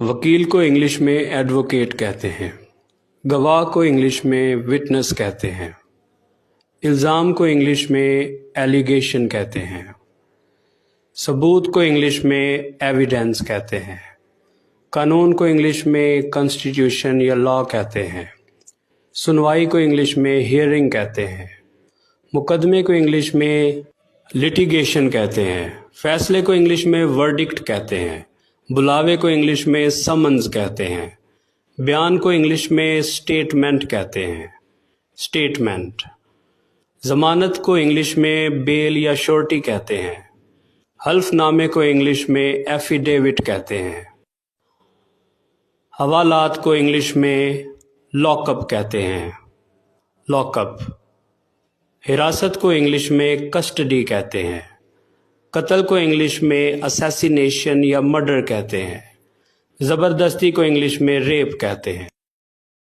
وکیل کو انگلش میں ایڈوکیٹ کہتے ہیں، گواہ کو انگلش میں وٹنس کہتے ہیں، الزام کو انگلش میں ایلیگیشن کہتے ہیں، ثبوت کو انگلش میں ایویڈنس کہتے ہیں، قانون کو انگلش میں کانسٹیٹیوشن یا لا کہتے ہیں، سنوائی کو انگلش میں ہیئرنگ کہتے ہیں، مقدمے کو انگلش میں لٹیگیشن کہتے ہیں، فیصلے کو انگلش میں ورڈکٹ کہتے ہیں، بلاوے کو انگلش میں سمنز کہتے ہیں، بیان کو انگلش میں سٹیٹمنٹ کہتے ہیں، سٹیٹمنٹ، ضمانت کو انگلش میں بیل یا شورٹی کہتے ہیں، حلف نامے کو انگلش میں ایفیڈیوٹ کہتے ہیں، حوالات کو انگلش میں لاک اپ کہتے ہیں، لاک اپ، حراست کو انگلش میں کسٹڈی کہتے ہیں، قتل کو انگلش میں اسیسینیشن یا مرڈر کہتے ہیں، زبردستی کو انگلش میں ریپ کہتے ہیں۔